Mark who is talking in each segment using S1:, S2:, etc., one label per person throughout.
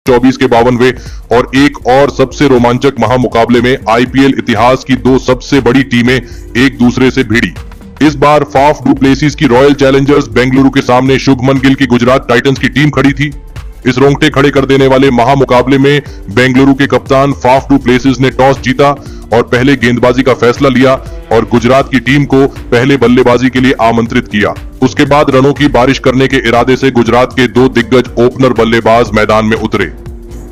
S1: 24 के 52वें और एक और सबसे रोमांचक महामुकाबले में आईपीएल इतिहास की दो सबसे बड़ी टीमें एक दूसरे से भिड़ी। इस बार फाफ डू प्लेसिस की रॉयल चैलेंजर्स बेंगलुरु के सामने शुभमन गिल की गुजरात टाइटंस की टीम खड़ी थी। इस रोंगटे खड़े कर देने वाले महामुकाबले में बेंगलुरु के कप्तान फाफ डू प्लेसिस ने टॉस जीता और पहले गेंदबाजी का फैसला लिया और गुजरात की टीम को पहले बल्लेबाजी के लिए आमंत्रित किया। उसके बाद रनों की बारिश करने के इरादे से गुजरात के दो दिग्गज ओपनर बल्लेबाज मैदान में उतरे।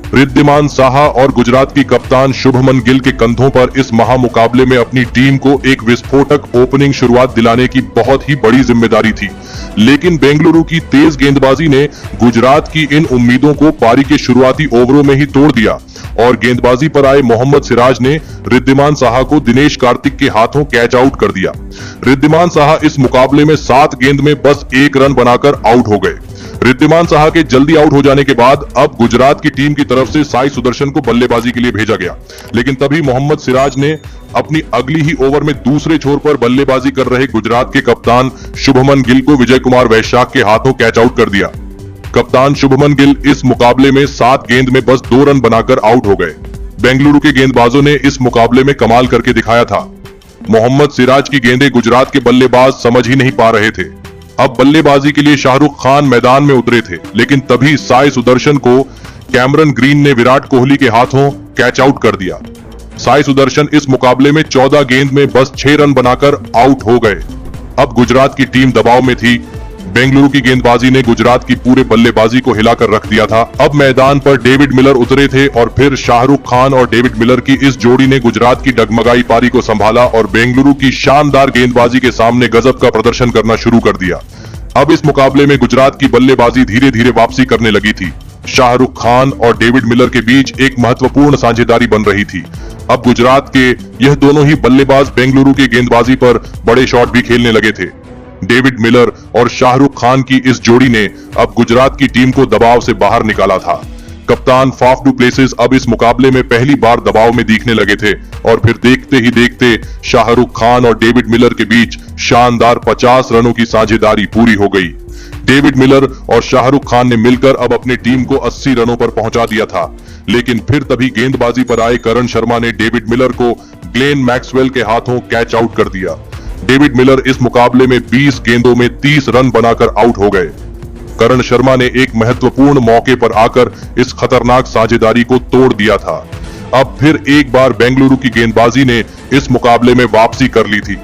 S1: रिद्धिमान साहा और गुजरात की कप्तान शुभमन गिल के कंधों पर इस महामुकाबले में अपनी टीम को एक विस्फोटक ओपनिंग शुरुआत दिलाने की बहुत ही बड़ी जिम्मेदारी थी, लेकिन बेंगलुरु की तेज गेंदबाजी ने गुजरात की इन उम्मीदों को पारी के शुरुआती ओवरों में ही तोड़ दिया और गेंदबाजी पर आए मोहम्मद सिराज ने रिद्धिमान साहा को दिनेश कार्तिक के हाथों कैच आउट कर दिया। रिद्धिमान साहा इस मुकाबले में 7 गेंद में बस 1 रन बनाकर आउट हो गए। रिद्धिमान साहा के जल्दी आउट हो जाने के बाद अब गुजरात की टीम की तरफ से साई सुदर्शन को बल्लेबाजी के लिए भेजा गया, लेकिन तभी मोहम्मद सिराज ने अपनी अगली ही ओवर में दूसरे छोर पर बल्लेबाजी कर रहे गुजरात के कप्तान शुभमन गिल को विजय कुमार वैशाख के हाथों कैच आउट कर दिया। कप्तान शुभमन गिल इस मुकाबले में 7 गेंद में बस 2 रन बनाकर आउट हो गए। बेंगलुरु के गेंदबाजों ने इस मुकाबले में कमाल करके दिखाया था। मोहम्मद सिराज की गेंदें गुजरात के बल्लेबाज समझ ही नहीं पा रहे थे। अब बल्लेबाजी के लिए शाहरुख खान मैदान में उतरे थे, लेकिन तभी साई सुदर्शन को कैमरन ग्रीन ने विराट कोहली के हाथों कैच आउट कर दिया। साई सुदर्शन इस मुकाबले में 14 गेंद में बस 6 रन बनाकर आउट हो गए। अब गुजरात की टीम दबाव में थी। बेंगलुरु की गेंदबाजी ने गुजरात की पूरे बल्लेबाजी को हिलाकर रख दिया था। अब मैदान पर डेविड मिलर उतरे थे और फिर शाहरुख खान और डेविड मिलर की इस जोड़ी ने गुजरात की डगमगाई पारी को संभाला और बेंगलुरु की शानदार गेंदबाजी के सामने गजब का प्रदर्शन करना शुरू कर दिया। अब इस मुकाबले में गुजरात की बल्लेबाजी धीरे धीरे वापसी करने लगी थी। शाहरुख खान और डेविड मिलर के बीच एक महत्वपूर्ण साझेदारी बन रही थी। अब गुजरात के यह दोनों ही बल्लेबाज बेंगलुरु की गेंदबाजी पर बड़े शॉट भी खेलने लगे थे। डेविड मिलर और शाहरुख खान की इस जोड़ी ने अब गुजरात की टीम को दबाव से बाहर निकाला था। कप्तान फाफ डू प्लेसिस अब इस मुकाबले में पहली बार दबाव में दिखने लगे थे और फिर देखते ही देखते शाहरुख खान और डेविड मिलर के बीच शानदार 50 रनों की साझेदारी पूरी हो गई। डेविड मिलर और शाहरुख खान ने मिलकर अब अपनी टीम को 80 रनों पर पहुंचा दिया था, लेकिन फिर तभी गेंदबाजी पर आए करण शर्मा ने डेविड मिलर को ग्लेन मैक्सवेल के हाथों कैच आउट कर दिया। डेविड मिलर इस मुकाबले में 20 गेंदों में 30 रन बनाकर आउट हो गए। करण शर्मा ने एक महत्वपूर्ण मौके पर आकर इस खतरनाक साझेदारी को तोड़ दिया था। अब फिर एक बार बेंगलुरु की गेंदबाजी ने इस मुकाबले में वापसी कर ली थी।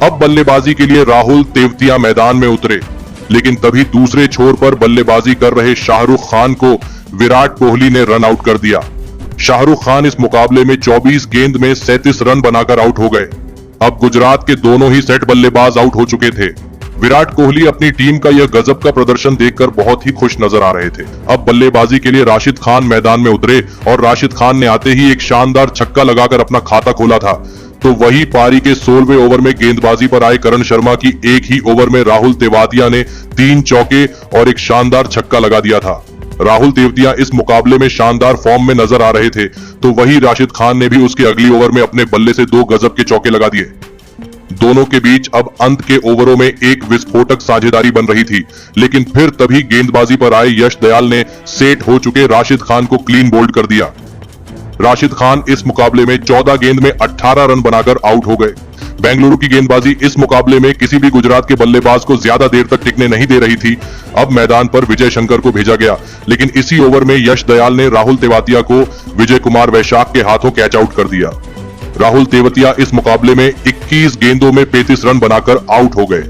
S1: अब बल्लेबाजी के लिए राहुल तेवतिया मैदान में उतरे, लेकिन तभी दूसरे छोर पर बल्लेबाजी कर रहे शाहरुख खान को विराट कोहली ने रन आउट कर दिया। शाहरुख खान इस मुकाबले में 24 गेंद में 37 रन बनाकर आउट हो गए। अब गुजरात के दोनों ही सेट बल्लेबाज आउट हो चुके थे। विराट कोहली अपनी टीम का यह गजब का प्रदर्शन देखकर बहुत ही खुश नजर आ रहे थे। अब बल्लेबाजी के लिए राशिद खान मैदान में उतरे और राशिद खान ने आते ही एक शानदार छक्का लगाकर अपना खाता खोला था। तो वही पारी के 16वें ओवर में गेंदबाजी पर आए करण शर्मा की एक ही ओवर में राहुल तेवातिया ने 3 चौके और एक शानदार छक्का लगा दिया था। राहुल तेवतिया इस मुकाबले में शानदार फॉर्म में नजर आ रहे थे, तो वही राशिद खान ने भी उसके अगली ओवर में अपने बल्ले से 2 गजब के चौके लगा दिए। दोनों के बीच अब अंत के ओवरों में एक विस्फोटक साझेदारी बन रही थी, लेकिन फिर तभी गेंदबाजी पर आए यश दयाल ने सेट हो चुके राशिद खान को क्लीन बोल्ड कर दिया। राशिद खान इस मुकाबले में 14 गेंद में 18 रन बनाकर आउट हो गए। बेंगलुरु की गेंदबाजी इस मुकाबले में किसी भी गुजरात के बल्लेबाज को ज्यादा देर तक टिकने नहीं दे रही थी। अब मैदान पर विजय शंकर को भेजा गया, लेकिन इसी ओवर में यश दयाल ने राहुल तेवातिया को विजय कुमार वैशाख के हाथों कैच आउट कर दिया। राहुल तेवतिया इस मुकाबले में 21 गेंदों में 35 रन बनाकर आउट हो गए।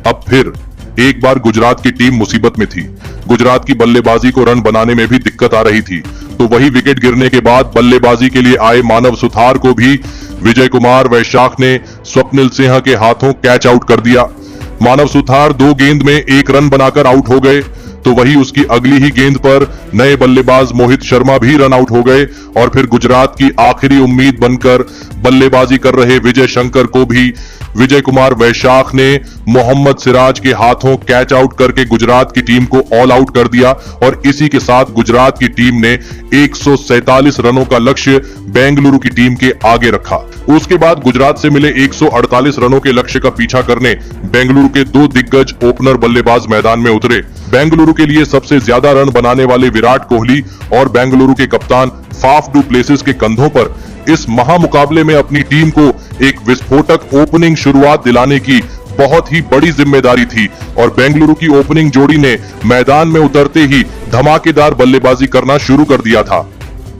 S1: अब फिर एक बार गुजरात की टीम मुसीबत में थी। गुजरात की बल्लेबाजी को रन बनाने में भी दिक्कत आ रही थी, तो वही विकेट गिरने के बाद बल्लेबाजी के लिए आए मानव सुथार को भी विजय कुमार वैशाख ने स्वप्निल सिंह के हाथों कैच आउट कर दिया। मानव सुथार 2 गेंद में 1 रन बनाकर आउट हो गए, तो वही उसकी अगली ही गेंद पर नए बल्लेबाज मोहित शर्मा भी रन आउट हो गए और फिर गुजरात की आखिरी उम्मीद बनकर बल्लेबाजी कर रहे विजय शंकर को भी विजय कुमार वैशाख ने मोहम्मद सिराज के हाथों कैच आउट करके गुजरात की टीम को ऑल आउट कर दिया और इसी के साथ गुजरात की टीम ने 147 रनों का लक्ष्य बेंगलुरु की टीम के आगे रखा। उसके बाद गुजरात से मिले 148 रनों के लक्ष्य का पीछा करने बेंगलुरु के 2 दिग्गज ओपनर बल्लेबाज मैदान में उतरे। बेंगलुरु के लिए सबसे ज्यादा रन बनाने वाले विराट कोहली और बेंगलुरु के कप्तान फाफ डू प्लेसिस के कंधों पर इस महामुकाबले में अपनी टीम को एक विस्फोटक ओपनिंग शुरुआत दिलाने की बहुत ही बड़ी जिम्मेदारी थी और बेंगलुरु की ओपनिंग जोड़ी ने मैदान में उतरते ही धमाकेदार बल्लेबाजी करना शुरू कर दिया था।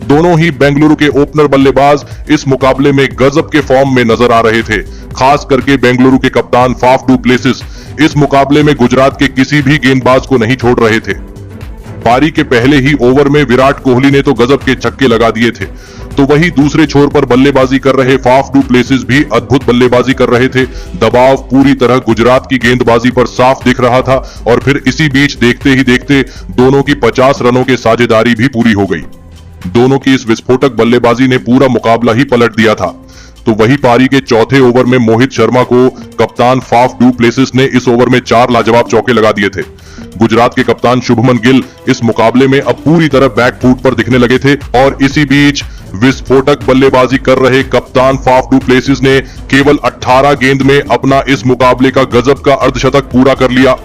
S1: दोनों ही बेंगलुरु के ओपनर बल्लेबाज इस मुकाबले में गजब के फॉर्म में नजर आ रहे थे। खास करके बेंगलुरु के कप्तान फाफ डू प्लेसिस इस मुकाबले में गुजरात के किसी भी गेंदबाज को नहीं छोड़ रहे थे। पारी के पहले ही ओवर में विराट कोहली ने तो गजब के छक्के लगा दिए थे, तो वही दूसरे छोर पर बल्लेबाजी कर रहे फाफ डू प्लेसिस भी अद्भुत बल्लेबाजी कर रहे थे। दबाव पूरी तरह गुजरात की गेंदबाजी पर साफ दिख रहा था और फिर इसी बीच देखते ही देखते दोनों की 50 रनों की साझेदारी भी पूरी हो गई। दोनों की इस विस्फोटक बल्लेबाजी ने पूरा मुकाबला ही पलट दिया था। तो वही पारी के चौथे ओवर में मोहित शर्मा को कप्तान फाफ डू प्लेसिस ने इस ओवर में 4 लाजवाब चौके लगा दिए थे। गुजरात के कप्तान शुभमन गिल इस मुकाबले में अब पूरी तरह बैकफुट पर दिखने लगे थे और इसी बीच विस्फोटक बल्लेबाजी कर रहे कप्तान फाफ डू प्लेसिस ने केवल 18 गेंद में अपना इस मुकाबले का गजब का अर्धशतक पूरा कर लिया।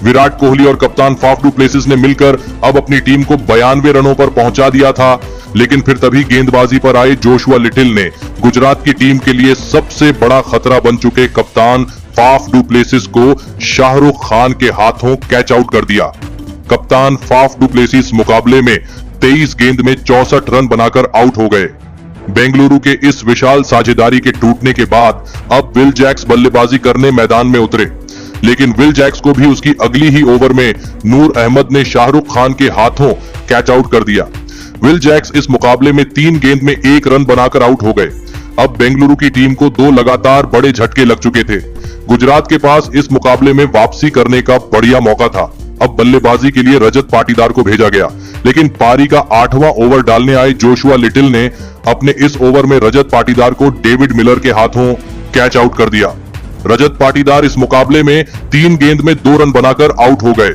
S1: विराट कोहली और कप्तान फाफ डू प्लेसिस ने मिलकर अब अपनी टीम को 92 रनों पर पहुंचा दिया था, लेकिन फिर तभी गेंदबाजी पर आए जोशुआ लिटिल ने गुजरात की टीम के लिए सबसे बड़ा खतरा बन चुके कप्तान फाफ डू प्लेसिस को शाहरुख खान के हाथों कैच आउट कर दिया। कप्तान फाफ डू प्लेसिस मुकाबले में 23 गेंद में 64 रन बनाकर आउट हो गए। बेंगलुरु के इस विशाल साझेदारी के टूटने के बाद अब विल जैक्स बल्लेबाजी करने मैदान में उतरे, लेकिन विल जैक्स को भी उसकी अगली ही ओवर में नूर अहमद ने शाहरुख खान के हाथों कैच आउट कर दिया। विल जैक्स इस मुकाबले में 3 गेंद में 1 रन बनाकर आउट हो गए। अब बेंगलुरु की टीम को 2 लगातार बड़े झटके लग चुके थे। गुजरात के पास इस मुकाबले में वापसी करने का बढ़िया मौका था। अब बल्लेबाजी के लिए रजत पाटीदार को भेजा गया, लेकिन पारी का 8वां ओवर डालने आए जोशुआ लिटिल ने अपने इस ओवर में रजत पाटीदार को डेविड मिलर के हाथों कैच आउट कर दिया। रजत पाटीदार इस मुकाबले में 3 गेंद में 2 रन बनाकर आउट हो गए।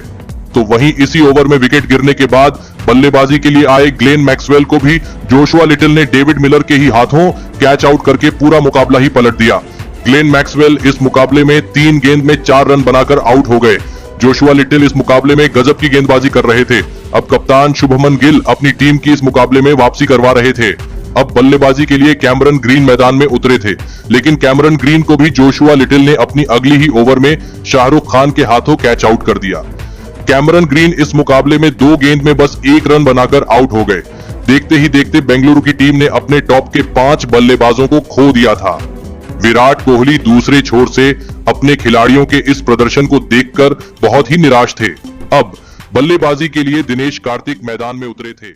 S1: तो वहीं इसी ओवर में विकेट गिरने के बाद बल्लेबाजी के लिए आए ग्लेन मैक्सवेल को भी जोशुआ लिटिल ने डेविड मिलर के ही हाथों कैच आउट करके पूरा मुकाबला ही पलट दिया। ग्लेन मैक्सवेल इस मुकाबले में 3 गेंद में 4 रन बनाकर आउट हो गए। जोशुआ लिटिल इस मुकाबले में गजब की गेंदबाजी कर रहे थे। अब कप्तान शुभमन गिल अपनी टीम की इस मुकाबले में वापसी करवा रहे थे। अब बल्लेबाजी के लिए कैमरन ग्रीन मैदान में उतरे थे, लेकिन कैमरन ग्रीन को भी जोशुआ लिटिल ने अपनी अगली ही ओवर में शाहरुख खान के हाथों कैच आउट कर दिया। कैमरन ग्रीन इस मुकाबले में 2 गेंद में बस 1 रन बनाकर आउट हो गए। देखते ही देखते बेंगलुरु की टीम ने अपने टॉप के 5 बल्लेबाजों को खो दिया था। विराट कोहली दूसरे छोर से अपने खिलाड़ियों के इस प्रदर्शन को देखकर बहुत ही निराश थे। अब बल्लेबाजी के लिए दिनेश कार्तिक मैदान में उतरे थे।